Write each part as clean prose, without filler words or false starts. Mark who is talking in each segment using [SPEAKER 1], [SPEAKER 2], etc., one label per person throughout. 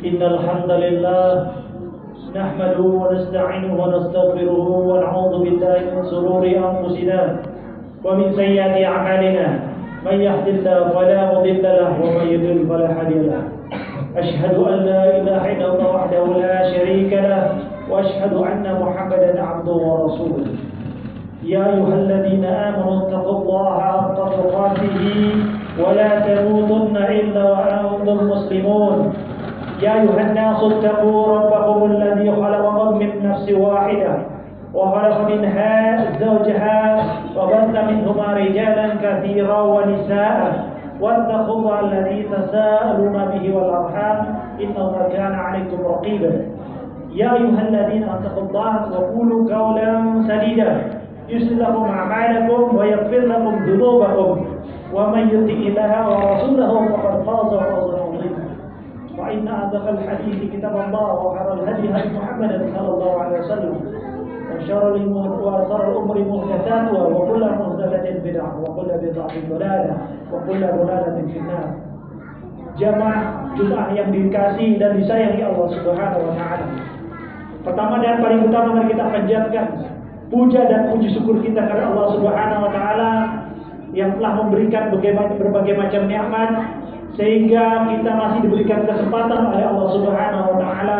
[SPEAKER 1] إن الحمد لله نحمده ونستعينه ونستغفره ونعوذ بالله من شرور أنفسنا ومن سيئات أعمالنا من يهد الله فلا مضل له ومن يضلل فلا هادي له أشهد أن لا إله إلا الله وحده لا شريك له وأشهد أن محمدا عبده ورسوله يا أيها الذين آمنوا اتقوا الله حق تقاته ولا تموتن إلا وأنتم مسلمون يا أيها الناس اتقوا ربكم الذي خلقكم من نفس واحدة وخلق منها زوجها وبث منهما رجالا كثيرا ونساء واتقوا الله الذي تساءلون به والأرحام إن الله كان عليكم رقيبا يا أيها الذين اتقوا الله وقولوا قولا سديدا يصلح لكم أعمالكم ويغفر لكم ذنوبكم ومن يطع الله ورسوله فقد فاز فوزا عظيما فإن أصدق الحديث كتاب الله وخير الهدي هدي محمد صلى الله عليه وسلم وشر الأمور محدثاتها وكل محدثة بدعة وكل بدعة ضلالة وكل ضلالة في النار. Jamaah Jumat yang dikasihi dan disayangi Allah Subhanahu wa taala. Pertama dan paling utama mari kita panjatkan puja dan puji syukur kita kepada Allah Subhanahu wa taala yang telah memberikan berbagai macam nikmat sehingga kita masih diberikan kesempatan oleh Allah Subhanahu wa taala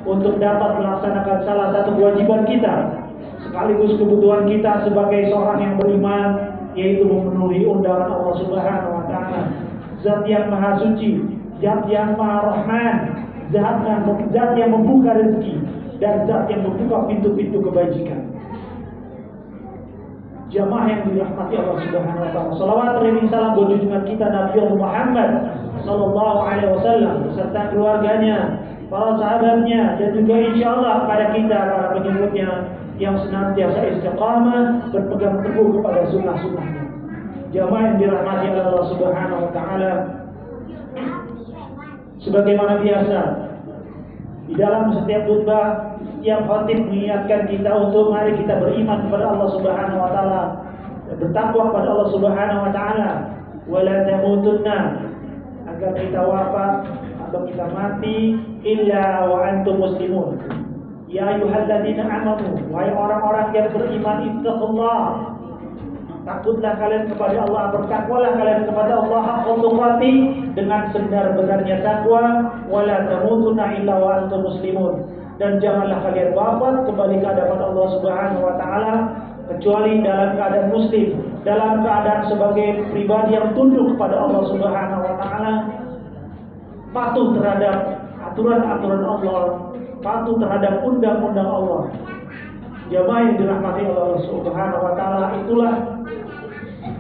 [SPEAKER 1] untuk dapat melaksanakan salah satu kewajiban kita sekaligus kebutuhan kita sebagai seorang yang beriman, yaitu memenuhi undangan Allah Subhanahu wa taala. Zat yang maha suci, zat yang maha rahman, zat yang membuka rezeki dan zat yang membuka pintu-pintu kebajikan. Jamaah yang dirahmati Allah Subhanahu wa taala. Salawat dan salam buat junjungan kita Nabi Muhammad sallallahu alaihi wasallam beserta keluarganya, para sahabatnya, dan juga insyaallah kepada kita para pengikutnya yang senantiasa istiqamah berpegang teguh kepada sunnah-sunnahnya. Jamaah yang dirahmati Allah Subhanahu wa taala. Sebagaimana biasa di dalam setiap khutbah yang khatib mengingatkan kita untuk mari kita beriman kepada Allah Subhanahu wa taala, bertakwa kepada Allah Subhanahu wa taala, wala tamutunna, agar kita wafat atau kita mati illa wa antum muslimun. Ya ayyuhalladzina amanu, wahai orang-orang yang beriman, ittaqullah, takutlah kalian kepada Allah, bertakwalah kalian kepada Allah haqqa tuqatih, dengan sebenar-benarnya takwa, wala tamutunna illa wa antum muslimun, dan janganlah kalian wafat kembali ke hadapan Allah Subhanahu wa taala kecuali dalam keadaan muslim, dalam keadaan sebagai pribadi yang tunduk kepada Allah Subhanahu wa taala, patuh terhadap aturan-aturan Allah, patuh terhadap undang-undang Allah. Jamaah yang dirahmati Allah Subhanahu wa taala, itulah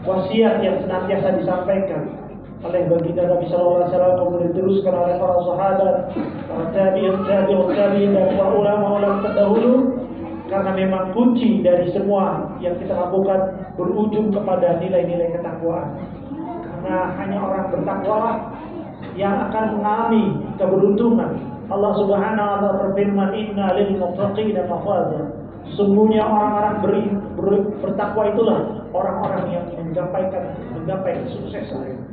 [SPEAKER 1] wasiat yang senantiasa disampaikan oleh baginda Nabi sallallahu alaihi wasallam, kemudian diteruskan oleh para sahabat, para tabi'in dan para ulama terdahulu, karena memang kunci dari semua yang kita lakukan berujung kepada nilai-nilai ketakwaan. Karena hanya orang bertakwa yang akan mengalami keberuntungan. Allah Subhanahu wa taala berfirman, "Inna lil muttaqina mafaza." Sesungguhnya orang-orang bertakwa itulah orang-orang yang menggapai kesuksesan.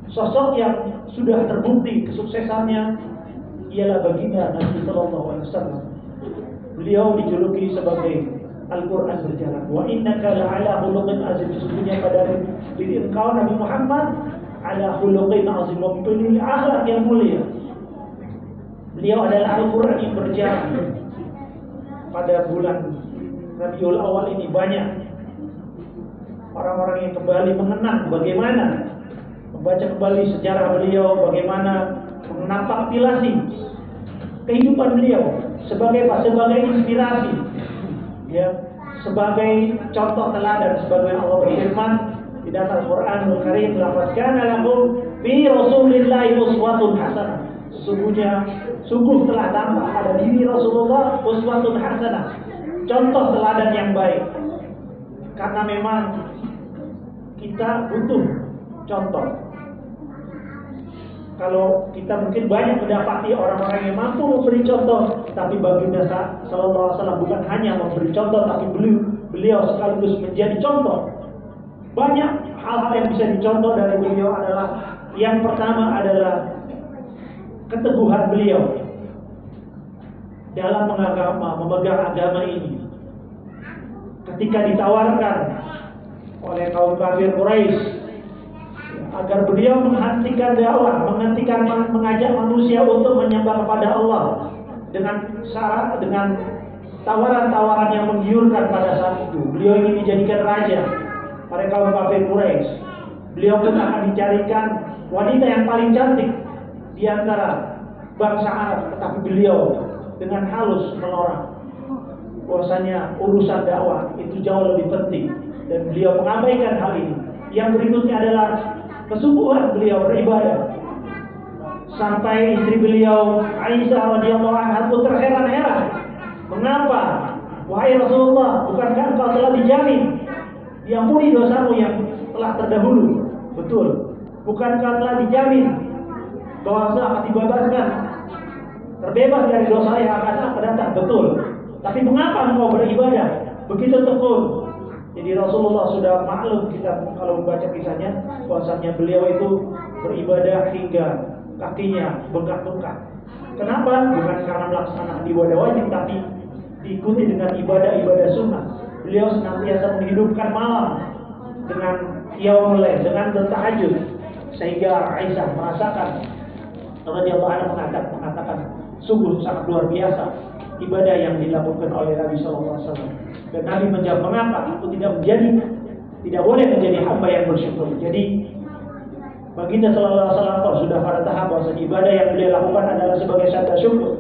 [SPEAKER 1] Sosok yang sudah terbukti kesuksesannya ialah baginda Nabi sallallahu alaihi wasallam. Beliau dijuluki sebagai Al-Qur'an berjalan. Wa innaka la'ala khuluqin azim. Sesungguhnya pada diri engkau Nabi Muhammad ala khuluqin azim, mempunyai akhlak yang mulia. Beliau adalah Al-Qur'an yang berjalan. Pada bulan Rabiul Awal ini banyak orang-orang yang kembali mengenang bagaimana membaca kembali sejarah beliau, bagaimana menapaktilasi kehidupan beliau sebagai inspirasi, ya, sebagai contoh teladan, sebagai Allah berfirman di dalam Al-Qur'anul Karim, laqad kana lakum fi Rasulillahi uswatun hasanah. Sungguh telah tampak pada diri Rasulullah uswatun hasanah, contoh teladan yang baik. Karena memang kita butuh contoh. Kalau kita mungkin banyak mendapati orang-orang yang mampu memberi contoh, tapi baginda sallallahu alaihi wasallam bukan hanya memberi contoh, tapi beliau sekaligus menjadi contoh. Banyak hal-hal yang bisa dicontoh dari beliau adalah, yang pertama adalah keteguhan beliau dalam memegang agama ini. Ketika ditawarkan oleh kaum kafir Quraisy agar beliau menghentikan dakwah, mengajak manusia untuk menyembah kepada Allah dengan syarat, dengan tawaran-tawaran yang menggiurkan pada saat itu. Beliau ingin dijadikan raja pada kaum kafir Quraisy. Beliau pun akan dicarikan wanita yang paling cantik di antara bangsa Arab, tetapi beliau dengan halus menolak bahwasanya urusan dakwah itu jauh lebih penting dan beliau mengabaikan hal ini. Yang berikutnya adalah kesungguhan beliau beribadah. Sampai istri beliau Aisyah radhiyallahu anha terheran-heran. Mengapa? Wahai Rasulullah, bukankah engkau telah dijamin diampuni dosamu yang telah terdahulu? Betul. Bukankah telah dijamin bahwa akan dibebaskan, terbebas dari dosa yang akan datang? Betul. Tapi mengapa engkau beribadah begitu tekun? Jadi Rasulullah sudah maklum, kita kalau membaca kisahnya, bahwasanya beliau itu beribadah hingga kakinya bengkak-bengkak. Kenapa? Bukan karena melaksanakan ibadah wajib, tapi diikuti dengan ibadah-ibadah sunnah. Beliau senantiasa menghidupkan malam dengan qiyamul lail, dengan bertahajud, sehingga Aisyah merasakan radhiyallahu anha mengatakan sungguh sangat luar biasa ibadah yang dilakukan oleh Nabi sallallahu alaihi wasallam. Dan Nabi menjawab, mengapa aku tidak boleh menjadi hamba yang bersyukur. Jadi baginda sallallahu alaihi wasallam sudah pada tahap bahwa ibadah yang beliau lakukan adalah sebagai tanda syukur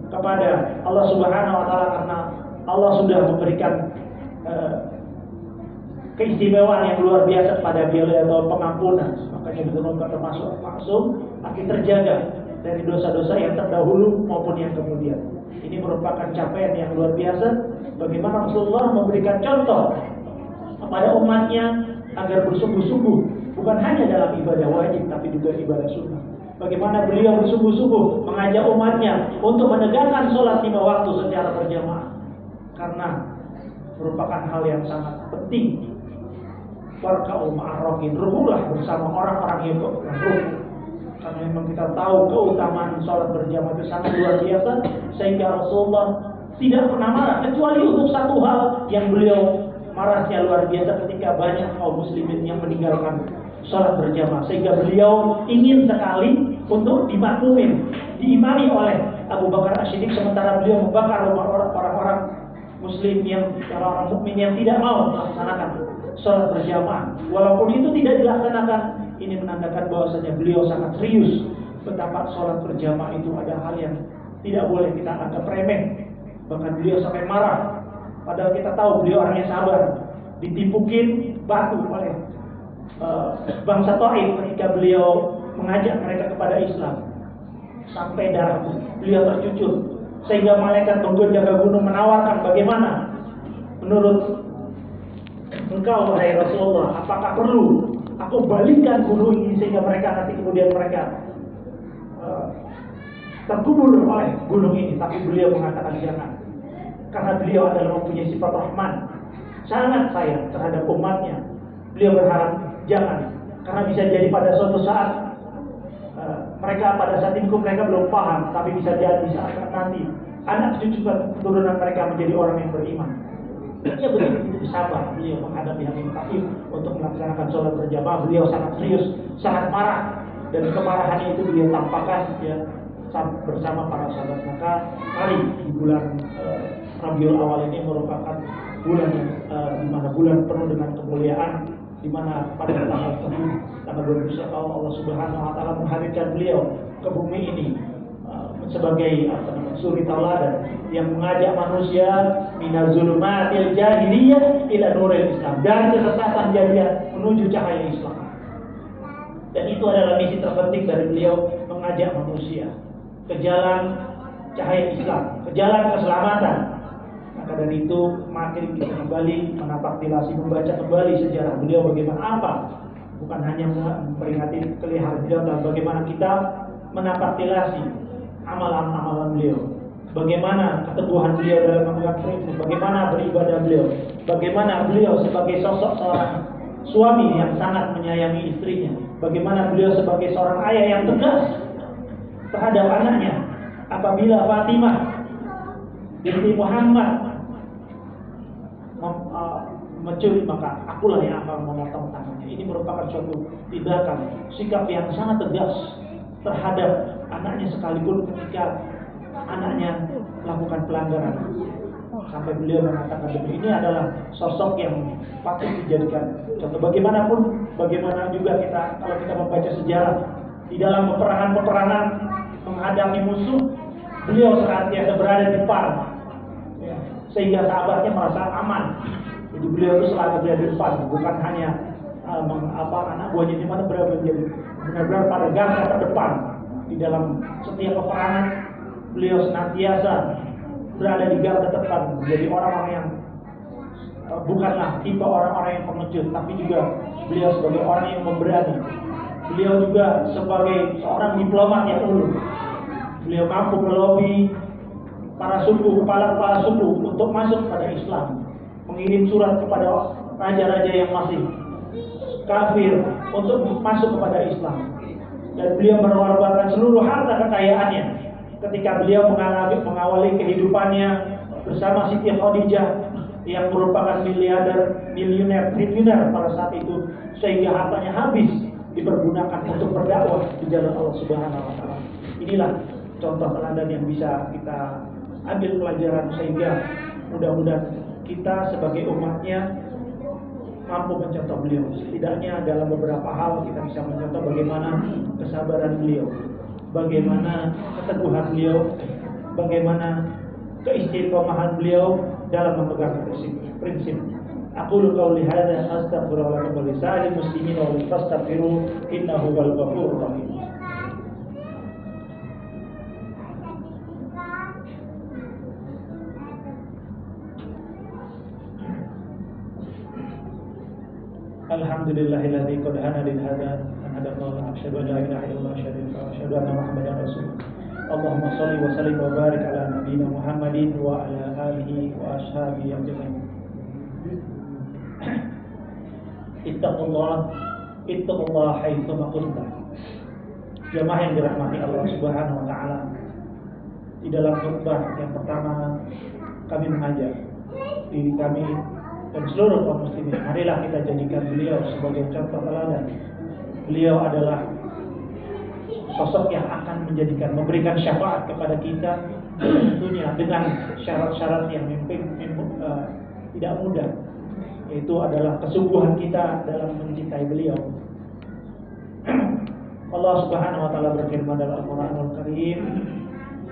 [SPEAKER 1] kepada Allah Subhanahu wa taala, karena Allah sudah memberikan keistimewaan yang luar biasa kepada beliau atau pengampunan. Makanya diturunkan termasuk maksum, akan terjaga dari dosa-dosa yang terdahulu maupun yang kemudian. Ini merupakan capaian yang luar biasa. Bagaimana Rasulullah memberikan contoh kepada umatnya agar bersungguh-sungguh bukan hanya dalam ibadah wajib tapi juga ibadah sunnah. Bagaimana beliau bersungguh-sungguh mengajak umatnya untuk menegakkan sholat 5 waktu secara berjamaah, karena merupakan hal yang sangat penting. Warka'u ma'arrokin, rukulah bersama orang-orang yang berruku. Karena memang kita tahu keutamaan sholat berjamaah itu sangat luar biasa, sehingga Rasulullah tidak pernah marah kecuali untuk satu hal yang beliau marahnya luar biasa ketika banyak kaum muslimin yang meninggalkan sholat berjamaah, sehingga beliau ingin sekali untuk diimami oleh Abu Bakar As-Siddiq, sementara beliau membakar orang-orang muslim orang mukmin yang tidak mau melaksanakan sholat berjamaah. Walaupun itu tidak dilaksanakan, ini menandakan bahwasanya beliau sangat serius betapa sholat berjamaah itu ada hal yang tidak boleh kita anggap remeh. Bahkan beliau sampai marah, padahal kita tahu beliau orangnya sabar. Ditimpukin batu oleh bangsa Taif ketika beliau mengajak mereka kepada Islam, sampai darah beliau tercucur, sehingga malaikat penjaga gunung menawarkan, bagaimana menurut engkau wahai Rasulullah, apakah perlu aku balikkan gunung ini sehingga mereka nanti kemudian mereka terkubur oleh gunung ini? Tapi beliau mengatakan jangan, karena beliau adalah mempunyai sifat rahman, sangat sayang terhadap umatnya. Beliau berharap jangan, karena bisa jadi pada suatu saat mereka pada saat itu mereka belum paham, tapi bisa jadi saat nanti anak cucu keturunan mereka menjadi orang yang beriman. Ya begitu sabar beliau menghadapi hal ini. Tapi untuk melaksanakan sholat berjamaah beliau sangat serius, sangat marah, dan kemarahannya itu beliau tampakkan ya bersama para sahabat. Maka mari di bulan Rabiul Awal ini merupakan bulan di mana bulan penuh dengan kemuliaan, di mana pada tanggal 21 Allah Subhanahu wa taala menghadirkan beliau ke bumi ini sebagai suri tauladan yang mengajak manusia minaz zulumatil jahiliyah ila nuril Islam, dari kesesatan jahiliyah menuju cahaya Islam. Dan itu adalah misi terpenting dari beliau, mengajak manusia ke jalan cahaya Islam, ke jalan keselamatan. Maka dari itu makin kita kembali menapaktilasi, membaca kembali sejarah beliau bagaimana apa, bukan hanya memperingati kelihayan beliau, tapi bagaimana kita menapaktilasi amalan-amalan beliau, bagaimana keteguhan beliau dalam memegang prinsip, bagaimana beribadah beliau, bagaimana beliau sebagai sosok seorang suami yang sangat menyayangi istrinya, bagaimana beliau sebagai seorang ayah yang tegas terhadap anaknya. Apabila Fatimah binti Muhammad mencuri, maka akulah yang akan memotong tangannya. Ini merupakan suatu tindakan, sikap yang sangat tegas terhadap anaknya, sekalipun ketika anaknya melakukan pelanggaran. Sampai beliau mengatakan ini adalah sosok yang patut dijadikan contoh. Bagaimana juga kita kalau kita membaca sejarah di dalam peperangan menghadapi musuh, beliau senantiasa berada di depan, ya, sehingga sahabatnya merasa aman. Jadi beliau itu selalu berada di depan, bukan hanya anak buahnya di mana berada, menjadi benar-benar pada garda terdepan di dalam setiap peperangan. Beliau senantiasa berada di garda terdepan, menjadi orang-orang yang bukanlah tipe orang-orang yang pengecut, tapi juga beliau sebagai orang yang memberani. Beliau juga sebagai seorang diplomat yang ulung. Beliau mampu melobi para suku, kepala-kepala suku untuk masuk pada Islam, mengirim surat kepada raja-raja yang masih kafir untuk masuk kepada Islam. Dan beliau mengorbankan seluruh harta kekayaannya ketika beliau mengawali kehidupannya bersama Siti Khadijah yang merupakan miliuner, triliuner pada saat itu, sehingga hartanya habis dipergunakan untuk berdakwah di jalan Allah Subhanahu wa taala. Inilah contoh teladan yang bisa kita ambil pelajaran, sehingga mudah-mudahan kita sebagai umatnya mampu mencontoh beliau. Setidaknya dalam beberapa hal kita bisa mencontoh bagaimana kesabaran beliau, bagaimana keteguhan beliau, bagaimana keistiqomahan beliau dalam memegang prinsip. Aqulu qawli hadza astaghfirullah wa lisa'il muslimin wa fastaghfiru innahu huwal ghafurur rahim. Alhamdulillahilladzi qad hana lil hada an hadallahu asyhadu an la ilaha illallah wa asyhadu anna muhammadan rasulullah. Allahumma shalli wa sallim wa barik ala nabiyyina Muhammadin wa ala alihi wa ashabihi ajma'in. Ittaqullah haitsu ma kuntum. Jamaah yang dirahmati Allah Subhanahu wa taala, di dalam khutbah yang pertama kami mengajak diri kami dan seluruh kaum muslimin, marilah kita jadikan beliau sebagai contoh teladan. Beliau adalah sosok yang akan memberikan syafaat kepada kita, tentunya dengan syarat-syarat yang tidak mudah, yaitu adalah kesungguhan kita dalam mencintai beliau. Allah Subhanahu wa taala berfirman dalam Al-Qur'anul Karim,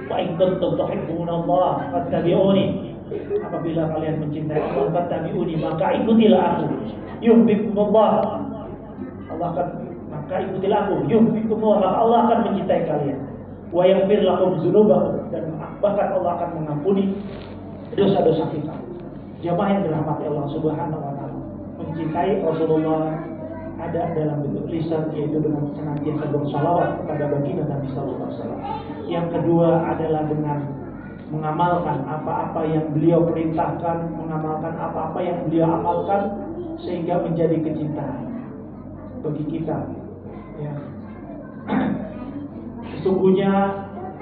[SPEAKER 1] "Wa in kuntum tuhibbunallaha fattabi'uni." Apabila kalian mencintai Allah, fattabi'uni, maka ikutilah aku. Yuhibbukumullah. Maka ikutilah aku. Yuhibbukumullah, maka Allah akan mencintai kalian. Wa yaghfir lakum dzunubakum, dan bahkan Allah akan mengampuni dosa-dosa kita. Jamaah yang dirahmati Allah Subhanahu wa taala, mencintai Rasulullah ada dalam bentuk lisan, yaitu dengan senantiasa bersalawat kepada baginda Nabi sallallahu alaihi wasallam. Yang kedua adalah dengan mengamalkan apa-apa yang beliau perintahkan, mengamalkan apa-apa yang beliau amalkan, sehingga menjadi kecintaan bagi kita. Ya. Sesungguhnya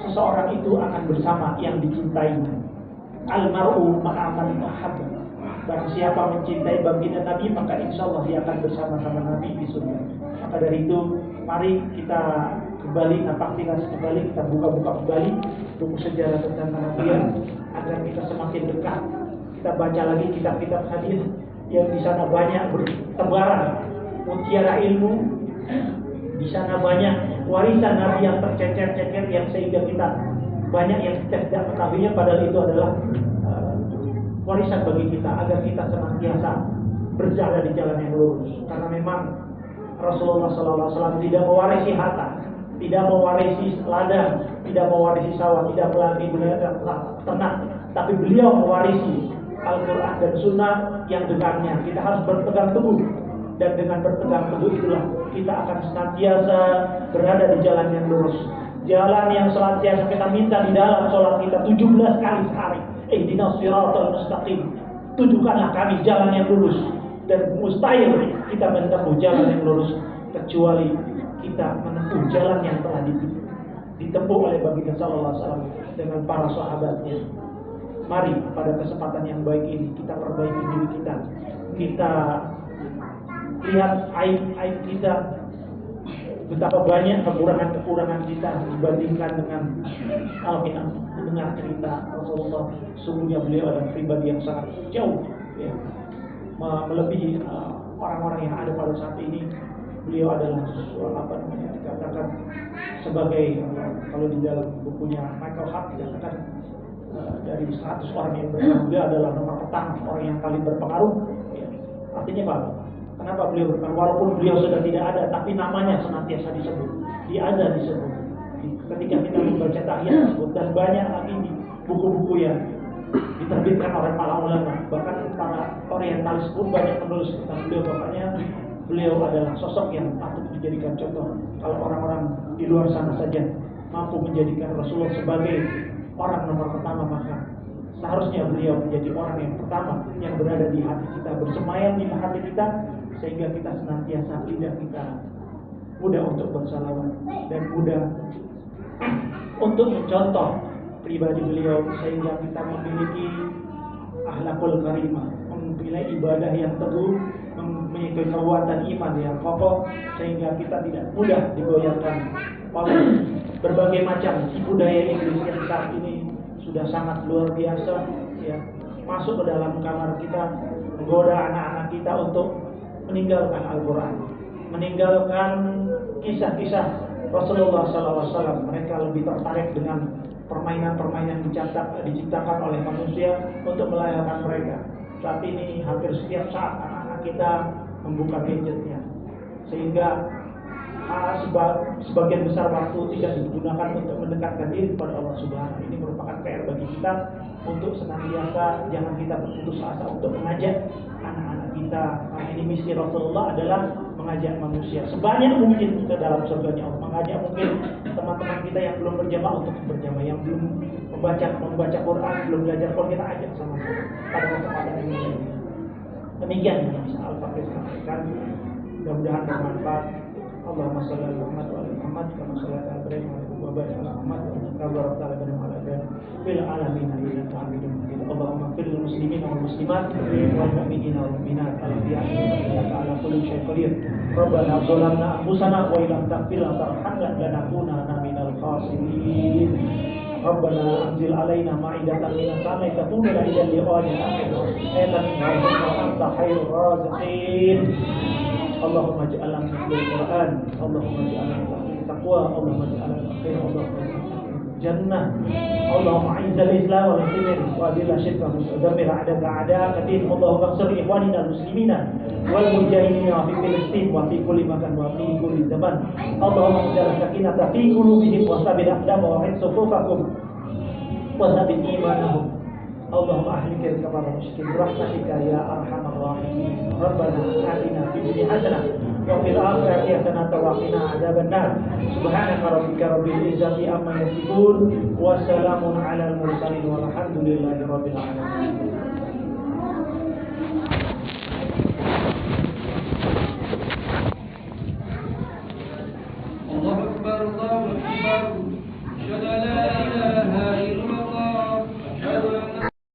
[SPEAKER 1] seseorang itu akan bersama yang dicintainya. Al-mar'u ma'a man ahabba. Barang siapa mencintai baginda Nabi, maka insya Allah dia akan bersama-sama Nabi di surga. Maka dari itu, mari kita kembali, kita buka-buka kembali buku sejarah tentang kenabian, agar kita semakin dekat. Kita baca lagi kitab-kitab hadis yang di sana banyak bertebaran mutiara ilmu. Di sana banyak warisan Nabi yang tercecer-cecer, yang sehingga kita banyak yang kita tidak ketahuinya, padahal itu adalah warisan bagi kita, agar kita senantiasa berjalan di jalan yang lurus. Karena memang Rasulullah SAW tidak mewarisi harta, tidak mewarisi ladang, tidak mewarisi sawah, tidak mewarisi ternak, tapi beliau mewarisi Al-Quran dan Sunnah yang dengannya kita harus berpegang teguh. Dan dengan berpegang teguh itulah kita akan senantiasa berada di jalan yang lurus, jalan yang senantiasa kita minta di dalam sholat kita 17 kali sehari. Ihdinas siratal mustaqim, tunjukkanlah kami jalan yang lurus. Dan mustahil kita menempuh jalan yang lurus kecuali kita menempuh jalan yang telah ditempuh oleh baginda sallallahu alaihi wasallam dengan para sahabatnya. Mari pada kesempatan yang baik ini kita perbaiki diri kita. Kita lihat aib-aib kita, betapa banyak kekurangan-kekurangan kita dibandingkan dengan kalau kita mendengar cerita Rasulullah. Sungguhnya beliau adalah pribadi yang sangat jauh, ya, melebihi orang-orang yang ada pada saat ini. Beliau adalah dikatakan sebagai kalau di dalam bukunya Michael Hart dikatakan dari 100 orang yang berpengaruh, beliau adalah nomor pertama orang yang paling berpengaruh. Ya. Artinya apa? Kenapa beliau berpengaruh? Walaupun beliau sudah tidak ada, tapi namanya senantiasa disebut, di azan disebut. Ketika kita membaca tahiyat disebut, dan banyak lagi di buku-buku yang diterbitkan oleh para ulama, bahkan para orientalis pun banyak menulis tentang beliau. Makanya beliau adalah sosok yang patut dijadikan contoh. Kalau orang-orang di luar sana saja mampu menjadikan Rasulullah sebagai orang nomor pertama, maka seharusnya beliau menjadi orang yang pertama yang berada di hati kita, bersemayam di hati kita, sehingga kita senantiasa lidah kita mudah untuk bersalawat dan mudah untuk mencontoh pribadi beliau, sehingga kita memiliki akhlakul karimah, memiliki ibadah yang teguh, memiliki kekuatan iman yang kokoh, sehingga kita tidak mudah digoyahkan oleh berbagai macam tipu daya iblis yang saat ini sudah sangat luar biasa, ya, masuk ke dalam kamar kita, menggoda anak-anak kita untuk meninggalkan Al-Quran, meninggalkan kisah-kisah Rasulullah SAW. Mereka lebih tertarik dengan permainan-permainan diciptakan oleh manusia untuk melayani mereka. Saat ini hampir setiap saat anak-anak kita membuka gadgetnya, sehingga sebagian besar waktu tidak digunakan untuk mendekatkan diri kepada Allah Subhanahu. Ini merupakan PR bagi kita untuk senantiasa jangan kita berputus asa untuk mengajak anak-anak kita. Karena ini misi Rasulullah adalah mengajak manusia sebanyak mungkin ke dalam surganya Allah. Mengajak mungkin teman-teman kita yang belum berjamaah untuk berjamaah, yang belum membaca Quran, belum belajar Quran, kita ajak sama-sama pada kesempatan ini. Demikian yang bisa Al-Fatih sampaikan. Mudah-mudahan bermanfaat. Allahumma shalli ala Muhammad wa ala Muhammad kama shallaita ala Ibrahim wa barik ala Muhammad kama barakta ala Ibrahim wa ala Ibrahim fil alamin innaka Hamidum Majid. Allahumma fil muslimin wal muslimat wal mu'minina wal mu'minat al-ahya'i innaka ala kulli syai'in qadir. Rabbana zalamna anfusana wa illam taghfir lana tarhamna lanakunanna minal khasirin. Rabbana anzil alaina ma'idatan minas samai takunu lana liqa'ina ayatan wa anta khairur raziqin. Allahumma ja'alna min al-Qur'an, Allahumma ja'alna min taqwa, Allahumma ja'alna min Allahumma jannah. Allahumma a'izzal Islam wal muslimin wa adil asyirka mustadamir a'daka a'daka din. Allahumma ansur ikhwanina al-muslimina wal mujahidina fi Filistin wa fi kulli makan wa fi kulli zaman. Allahumma ij'al sakinata fi qulubihim wa sabbit aqdamahum wa hifz sufufakum wa thabbit imanahum. Allahumma ahlikir kabar musyrikin rahmatika ya arhamar rahimin. Rabbana atina fid dunya hasanah wa fil akhirati hasanah wa qina adzabannar. Subhanaka rabbika rabbil izzati amma yasifun wa salamun alal mursalin walhamdulillahi rabbil alamin.